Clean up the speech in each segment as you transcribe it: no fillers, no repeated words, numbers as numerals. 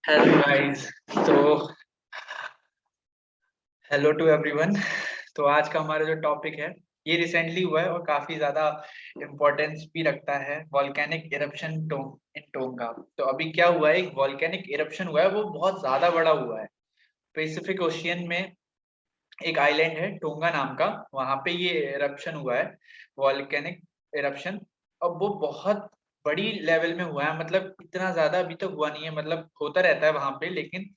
Hello guys. तो hello to everyone. तो आज का हमारा जो टॉपिक है ये रिसेंटली हुआ है और काफी ज्यादा इम्पोर्टेंस भी रखता है, वॉल्केनिक इरप्शन इन टोंगा। तो अभी क्या हुआ है, एक वॉल्केनिक इरप्शन हुआ है, वो बहुत ज्यादा बड़ा हुआ है। पैसिफिक ओशियन में एक आइलैंड है टोंगा नाम का, वहां पे ये इरप्शन हुआ है, वॉल्केनिक इरप्शन। अब वो बहुत बड़ी लेवल में हुआ है, मतलब इतना ज्यादा अभी तक हुआ नहीं है, मतलब होता रहता है वहां पे, लेकिन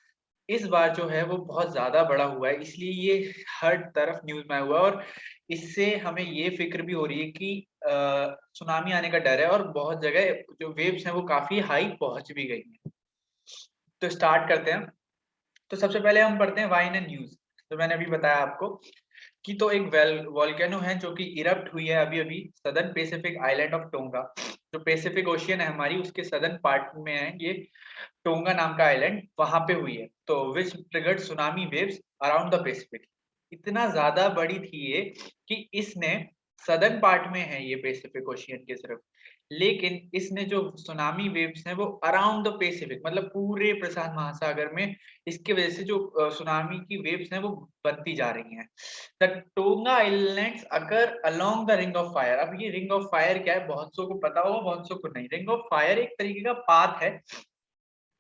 इस बार जो है वो बहुत ज्यादा बड़ा हुआ है, इसलिए ये हर तरफ न्यूज में हुआ है। और इससे हमें ये फिक्र भी हो रही है कि सुनामी आने का डर है, और बहुत जगह जो वेव्स हैं वो काफी हाई पहुंच भी गई हैं। तो स्टार्ट करते हैं। तो सबसे पहले हम पढ़ते हैं वाइन एंड न्यूज। तो मैंने अभी बताया आपको कि तो एक वॉल्केनो है जो कि इरप्ट हुई है अभी अभी southern Pacific island of tonga. जो पैसिफिक ओशियन है हमारी, उसके सदर्न पार्ट में है ये टोंगा नाम का आइलैंड, वहां पे हुई है। तो which triggered tsunami waves around the Pacific. इतना ज्यादा बड़ी थी ये कि इसने सदर्न पार्ट में है ये पैसिफिक ओशियन के सिर्फ, लेकिन इसने जो सुनामी वेव्स हैं वो अराउंड द पैसिफिक, मतलब पूरे प्रशांत महासागर में, इसकी वजह से जो सुनामी की वेव्स हैं वो बनती जा रही हैं। The tonga islands occur along the ring of fire. अब ये रिंग ऑफ फायर क्या है, बहुत सौ को पता होगा, बहुत सौ को नहीं। रिंग ऑफ फायर एक तरीके का पाथ है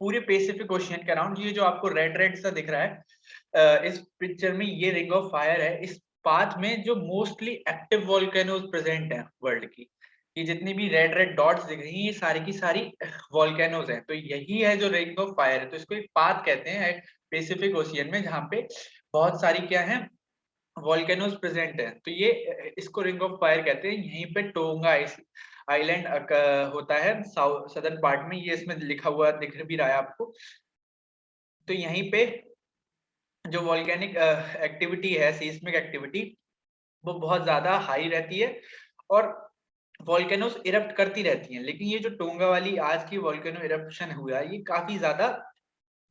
पूरे पैसिफिक ओशियन के अराउंड। ये जो आपको रेड रेड सा दिख रहा है इस पिक्चर में, ये रिंग ऑफ फायर है। इस पाथ में जो मोस्टली एक्टिव वॉल्केनोज प्रेजेंट हैं वर्ल्ड की, ये जितनी भी रेड रेड डॉट्स दिख रही हैं ये सारी की सारी वॉल्केनोज हैं। तो यही है जो रिंग ऑफ फायर है। तो इसको एक पाथ कहते हैं पैसिफिक ओशियन में, जहाँ पे बहुत सारी क्या है, वॉल्केनोज प्रेजेंट है। तो ये इसको रिंग ऑफ फायर कहते हैं। यहीं पे टोंगा आइलैंड होता है साउथ सदर्न पार्ट में, ये इसमें लिखा हुआ दिख भी रहा है आपको। तो यहीं पे जो वॉल्केनिक एक्टिविटी है, सीस्मिक एक्टिविटी, वो बहुत ज्यादा हाई रहती है और वॉल्केनोस इरप्ट करती रहती हैं। लेकिन ये जो टोंगा वाली आज की वॉल्केनो इरप्शन हुआ है, ये काफी ज्यादा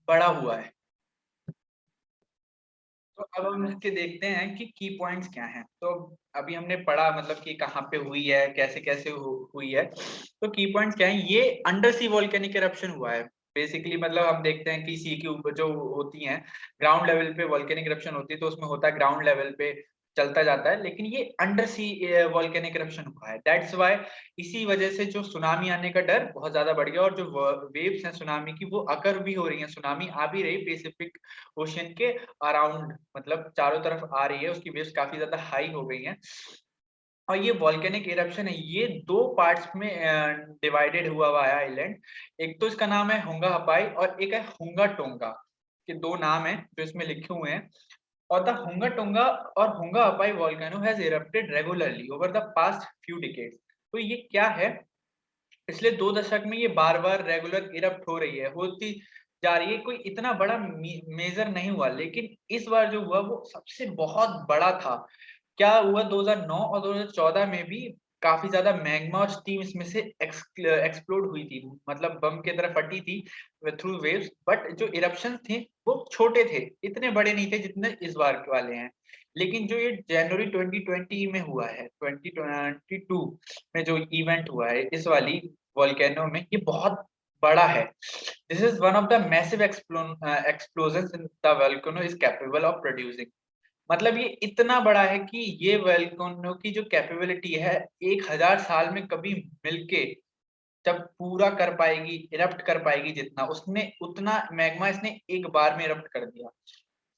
बड़ा हुआ है। तो अब हम इसके देखते हैं कि की पॉइंट्स क्या हैं। तो अभी हमने पढ़ा मतलब कि कहाँ पे हुई है, कैसे कैसे हुई है। तो की पॉइंट्स क्या है, ये अंडर सी वॉल्केनिक इरप्शन हुआ है बेसिकली। मतलब हम देखते हैं कि सी के ऊपर जो होती हैं, ग्राउंड लेवल पे वॉल्केनिक इरप्शन होती है तो उसमें होता है ग्राउंड लेवल पे चलता जाता है, लेकिन ये अंडर सी वॉल्केनिक इरप्शन हुआ है। दैट्स व्हाई इसी वजह से जो सुनामी आने का डर बहुत ज्यादा बढ़ गया, और जो वेव्स हैं सुनामी की वो अकर भी हो रही हैं, सुनामी आ भी रही पैसिफिक ओशियन के अराउंड, मतलब चारों तरफ आ रही है, उसकी वेव्स काफी ज्यादा हाई हो गई हैं। और ये वॉल्केनिक इरप्शन है, ये दो पार्ट्स में डिवाइडेड हुआ है आइलैंड। एक तो इसका नाम है हुंगा हपाई और एक है हुंगा टोंगा, के दो नाम हैं जो इसमें लिखे हुए हैं। और द हुंगा टोंगा और Hunga Haapai volcano has erupted regularly over the past few decades. तो ये क्या है, पिछले 2 दशक में ये बार-बार रेगुलर इरप्ट हो रही है, होती जा रही है। कोई इतना बड़ा मेजर नहीं हुआ, लेकिन इस बार जो हुआ वो सबसे बहुत बड़ा था। क्या हुआ, 2009 और 2014 में भी काफी ज्यादा मैग्मा और स्टीम इसमें से एक्सप्लोड हुई थी, मतलब बम की तरह फटी थी थ्रू वेव्स। बट जो इरप्शन थे वो छोटे थे, इतने बड़े नहीं थे जितने इस बार के वाले हैं। लेकिन जो ये जनवरी 2020 में हुआ है, 2022 में जो इवेंट हुआ है इस वाली वॉल्केनो में, ये बहुत बड़ा है। This is one of the massive explosion in the volcano is capable of producing. मतलब ये इतना बड़ा है कि ये वॉल्केनो की जो कैपेबिलिटी है 1000 साल में कभी मिलके जब पूरा कर पाएगी, इरप्ट कर पाएगी, जितना उसने उतना मैग्मा इसने एक बार में इरप्ट कर दिया।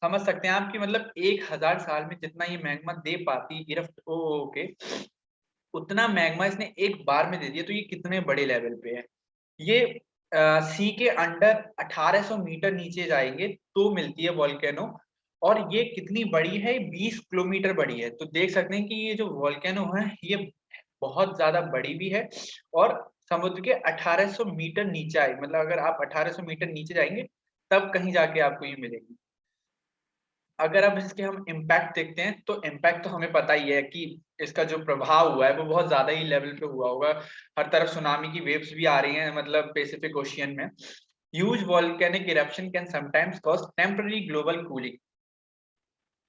समझ सकते हैं आप कि मतलब 1000 साल में जितना ये मैग्मा दे पाती इरप्ट हो के, उतना मैग्मा इसने एक बार में दे दिया। तो ये कितने बड़े लेवल पे है। ये सी के अंडर 1800 मीटर नीचे जाएंगे तो मिलती है वॉल्केनो। और ये कितनी बड़ी है, 20 किलोमीटर बड़ी है। तो देख सकते हैं कि ये जो वॉल्केनो है ये बहुत ज्यादा बड़ी भी है, और समुद्र के 1800 मीटर नीचे आए, मतलब अगर आप 1800 मीटर नीचे जाएंगे तब कहीं जाके आपको ये मिलेगी। अगर अब इसके हम इम्पैक्ट देखते हैं तो इम्पैक्ट तो हमें पता ही है कि इसका जो प्रभाव हुआ है वो बहुत ज्यादा ही लेवल पे हुआ होगा। हर तरफ सुनामी की वेव्स भी आ रही हैं, मतलब पैसिफिक ओशियन में। Huge volcanic eruption can sometimes cause temporary global cooling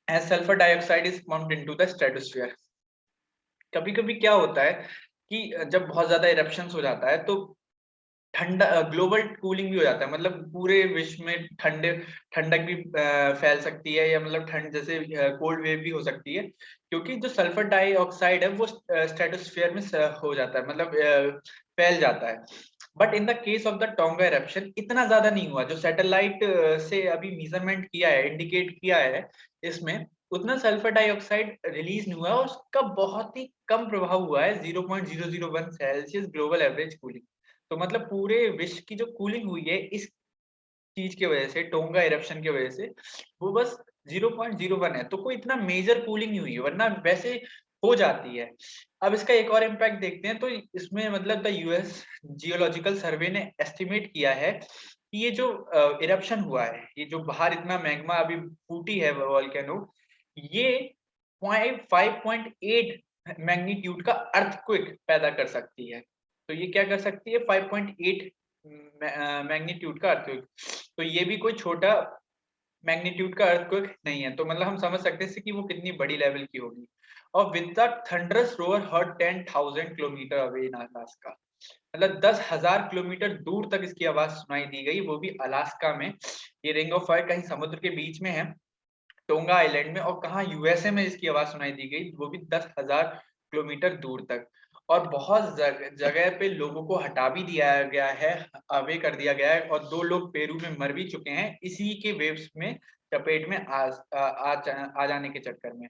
as sulphur dioxide is pumped into the stratosphere. कभी कभी क्या होता है कि जब बहुत ज्यादा इरप्शंस हो जाता है तो ठंडा ग्लोबल कूलिंग भी हो जाता है, मतलब पूरे विश्व में ठंडक भी फैल सकती है, या मतलब ठंड जैसे कोल्ड वेव भी हो सकती है, क्योंकि जो सल्फर डाइऑक्साइड है वो स्ट्रेटोस्फीयर में हो जाता है, मतलब फैल जाता है। But in the case of the tonga eruption इतना ज्यादा नहीं हुआ, जो सैटेलाइट से अभी मेजरमेंट किया है, इंडिकेट किया है, इसमें उतना सल्फर डाइऑक्साइड रिलीज नहीं हुआ, और उसका बहुत ही कम प्रभाव हुआ है, 0.001 सेल्सियस ग्लोबल एवरेज कूलिंग। तो मतलब पूरे विश्व की जो कूलिंग हुई है इस चीज की वजह से, टोंगा इरप्शन की वजह से, वो बस 0.01 है, तो कोई इतना मेजर कूलिंग नहीं हुई है, वरना वैसे हो जाती है। अब इसका एक और इम्पैक्ट देखते हैं, तो इसमें मतलब द यूएस जियोलॉजिकल सर्वे ने एस्टिमेट किया है कि ये जो इरप्शन हुआ है, ये जो बाहर इतना मैग्मा अभी फूटी है वोल्केनो, ये 5.8 मैग्नीट्यूड का अर्थक्वेक पैदा कर सकती है। तो ये क्या कर सकती है, 5.8 मैग्नीट्यूड का अर्थक्वेक। तो ये भी कोई छोटा मैग्नीट्यूड का अर्थक्वेक नहीं है, तो मतलब हम समझ सकते हैं कि वो कितनी बड़ी लेवल की होगी। और with the thunderous row or heard 10,000 kilometre away in Alaska, मतलब 10,000 किलोमीटर दूर तक इसकी आवाज सुनाई दी गई, वो भी अलास्का में। ये रिंग ऑफ फायर कहीं समुद्र के बीच में है, टोंगा आइलैंड में, और कहाँ यूएसए में इसकी आवाज सुनाई दी गई, वो भी 10,000 किलोमीटर दूर तक। और बहुत जगह पे लोगों को हटा भी दिया गया है, अवे कर दिया गया है, और 2 लोग पेरू में मर भी चुके हैं इसी के वेव्स में चपेट में आ जाने के चक्कर में।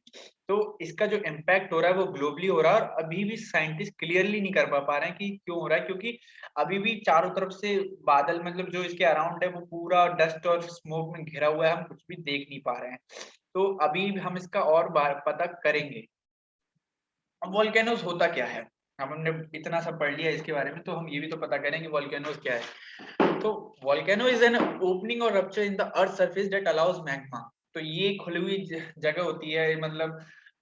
तो इसका जो इम्पैक्ट हो रहा है वो ग्लोबली हो रहा है, और अभी भी साइंटिस्ट क्लियरली नहीं कर पा रहे हैं कि क्यों हो रहा है, क्योंकि अभी भी चारों तरफ से बादल, मतलब जो इसके अराउंड है वो पूरा डस्ट और स्मोक में घिरा हुआ है, हम कुछ भी देख नहीं पा रहे हैं। तो अभी हम इसका और पता करेंगे। अब वॉल्केनोस होता क्या है, हमने इतना सब पढ़ लिया इसके बारे में, तो हम ये भी तो पता करेंगे वॉल्केनोस क्या है। तो वॉल्केनो इज एन ओपनिंग और rupture in the earth surface that allows magma. तो ये खुली हुई जगह होती है, मतलब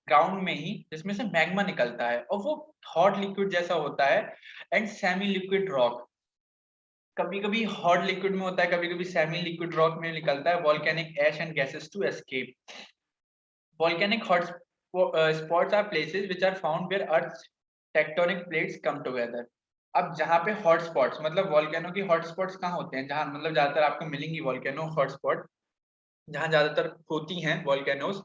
ग्राउंड में ही, जिसमें से मैग्मा निकलता है, और वो हॉट लिक्विड जैसा होता है, एंड सेमी लिक्विड रॉक। कभी कभी हॉट लिक्विड में होता है, कभी कभी सेमी लिक्विड रॉक में निकलता है, volcanic ash and gases to escape. Volcanic spots are places which are found where Earth's tectonic plates come together. अब जहाँ पे हॉट स्पॉट्स, मतलब वॉल्केनो की हॉट स्पॉट्स कहाँ होते हैं, जहाँ मतलब ज्यादातर आपको मिलेंगी वॉल्केनो हॉट स्पॉट, जहाँ ज्यादातर होती हैं वॉल्केनोज,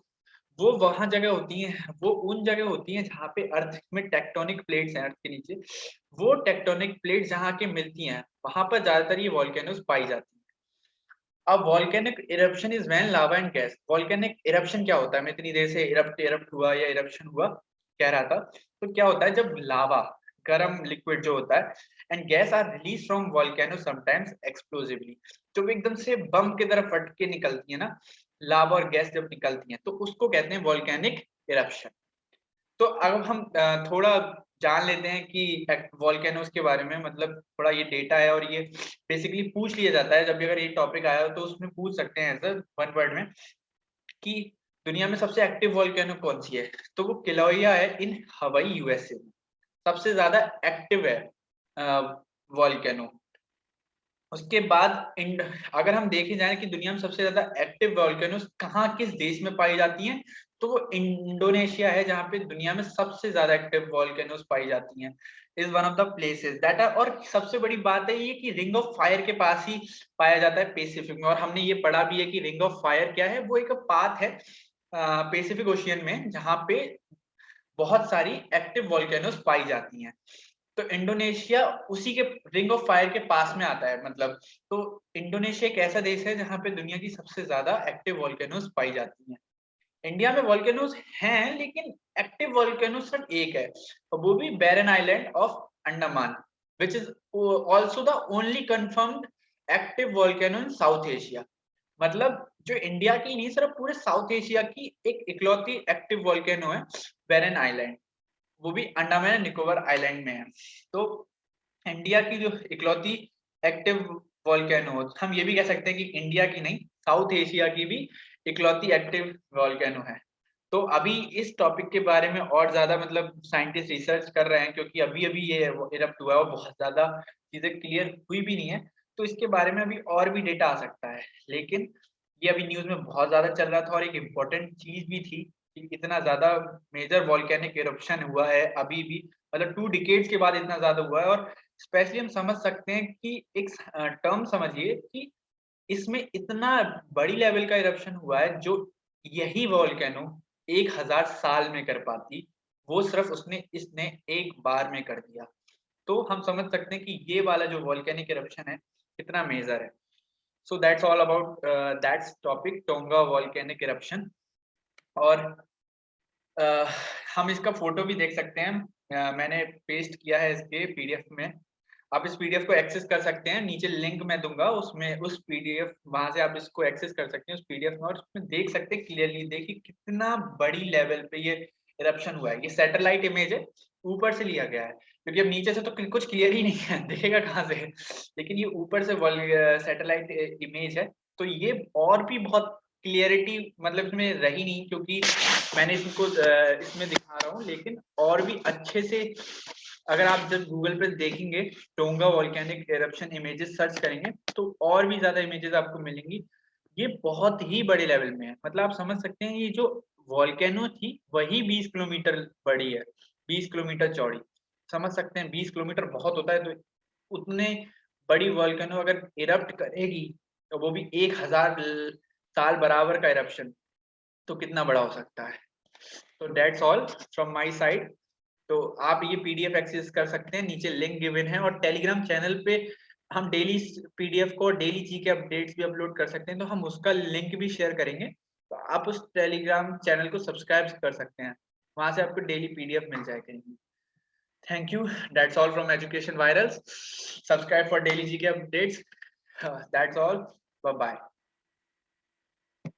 वो वहां जगह होती हैं, वो उन जगह होती हैं जहाँ पे अर्थ में टेक्टोनिक प्लेट्स हैं, अर्थ के नीचे वो टेक्टोनिक प्लेट्स जहाँ के मिलती हैं, वहां पर ज्यादातर ये वॉल्केनोज पाई जाती हैं। अब volcanic eruption is when lava and gas. Volcanic eruption क्या होता है, मैं इतनी देर से इरप्ट हुआ या इरप्शन हुआ कह रहा था, तो क्या होता है जब लावा, गर्म लिक्विड जो होता है, and gas are release from volcano sometimes explosively, जब एकदम से बम की तरह फट के निकलती है ना, लावा और गैस जब निकलती है, तो उसको कहते हैं वॉल्केनिक इरप्शन। तो अब हम थोड़ा जान लेते हैं कि वॉल्केनोस के बारे में, मतलब थोड़ा ये डेटा है, और ये बेसिकली पूछ लिया जाता है जब भी अगर ये टॉपिक आया हो, तो उसमें पूछ सकते हैं सर 1 वर्ड में कि दुनिया में सबसे एक्टिव वॉल्केनो कौन सी है, तो वो किलोया है इन हवाई यूएसए में, सबसे ज्यादा एक्टिव है वॉल्केनो। उसके बाद अगर हम देखे जाए कि दुनिया में सबसे ज्यादा एक्टिव वॉल्केनोस कहाँ किस देश में पाई जाती हैं, तो वो इंडोनेशिया है, जहाँ पे दुनिया में सबसे ज्यादा एक्टिव वॉल्केनोस पाई जाती हैं, is one of the places that are. और सबसे बड़ी बात है ये कि रिंग ऑफ फायर के पास ही पाया जाता है पैसिफिक में, और हमने ये पढ़ा भी है कि रिंग ऑफ फायर क्या है, वो एक पाथ है पैसिफिक ओशियन में, जहाँ पे बहुत सारी एक्टिव वॉल्केनोस पाई जाती हैं। तो इंडोनेशिया उसी के रिंग ऑफ फायर के पास में आता है, मतलब तो इंडोनेशिया एक ऐसा देश है जहाँ पे दुनिया की सबसे ज्यादा एक्टिव वॉल्केनोज पाई जाती हैं। इंडिया में वॉल्केनोज हैं, लेकिन एक्टिव वॉल्केनोज सिर्फ एक है, और वो भी Barren Island of Andaman, which is also the only confirmed active volcano in South Asia. मतलब जो इंडिया की नहीं, सिर्फ पूरे साउथ एशिया की एक इकलौती एक्टिव वॉल्केनो है बैरन आइलैंड, वो भी अंडमान एंड निकोबार आइलैंड में है। तो इंडिया की जो इकलौती एक्टिव वॉल्केनो, हम ये भी कह सकते हैं कि इंडिया की नहीं, साउथ एशिया की भी इकलौती एक्टिव वॉल्केनो है। तो अभी इस टॉपिक के बारे में और ज्यादा मतलब साइंटिस्ट रिसर्च कर रहे हैं, क्योंकि अभी अभी ये इरप्ट हुआ है और बहुत ज्यादा चीजें क्लियर हुई भी नहीं है, तो इसके बारे में अभी और भी डेटा आ सकता है। लेकिन ये अभी न्यूज में बहुत ज्यादा चल रहा था, और एक इम्पोर्टेंट चीज भी थी कि इतना ज्यादा मेजर वॉल्केनिक इरप्शन हुआ है अभी भी, मतलब 2 डिकेड्स के बाद इतना ज्यादा हुआ है, और स्पेशली हम समझ सकते हैं कि एक टर्म समझिए कि इसमें इतना बड़ी लेवल का इरप्शन हुआ है जो यही वोल्केनो 1000 साल में कर पाती, वो सिर्फ इसने एक बार में कर दिया। तो हम समझ सकते हैं कि ये वाला जो वोल्केनिक इरप्शन है कितना मेजर है। So that's all about that's topic tonga volcanic eruption. और हम इसका फोटो भी देख सकते हैं। मैंने पेस्ट किया है इसके पीडीएफ में। आप इस पीडीएफ को एक्सेस कर सकते हैं, नीचे लिंक मैं दूंगा, उसमें उस पीडीएफ वहां से आप इसको एक्सेस कर सकते हैं उस पीडीएफ में, और उसमें देख सकते हैं क्लियरली। देखिए कितना बड़ी लेवल पे ये इरप्शन हुआ है। ये सैटेलाइट इमेज है, ऊपर से लिया गया है, क्योंकि अब नीचे से तो कुछ क्लियर ही नहीं है, दिखेगा कहाँ से। लेकिन ये ऊपर से सैटेलाइट इमेज है, तो ये और भी बहुत क्लियरिटी मतलब इसमें रही नहीं, क्योंकि मैंने इसको इसमें दिखा रहा हूँ, लेकिन और भी अच्छे से अगर आप जब गूगल पे देखेंगे tonga volcanic eruption images search करेंगे तो और भी ज्यादा इमेजेस आपको मिलेंगी। ये बहुत ही बड़े लेवल में है, मतलब आप समझ सकते हैं ये जो वोल्केनो थी वही 20 किलोमीटर बड़ी है, 20 किलोमीटर चौड़ी। समझ सकते हैं 20 किलोमीटर बहुत होता है, तो उतने बड़ी वोल्केनो अगर इरप्ट करेगी तो वो भी 1000 साल बराबर का इरप्शन, तो कितना बड़ा हो सकता है। तो that's all from my side. तो आप ये पीडीएफ एक्सेस कर सकते हैं, नीचे लिंक गिवन है, और टेलीग्राम चैनल पे हम डेली पीडीएफ को डेली जी के अपडेट्स भी अपलोड कर सकते हैं, तो हम उसका लिंक भी शेयर करेंगे। तो आप उस टेलीग्राम चैनल को सब्सक्राइब कर सकते हैं, वहां से आपको डेली पीडीएफ मिल जाए करेंगी। Thank you, that's all from education virals. Subscribe for daily G K updates. That's all, bye bye.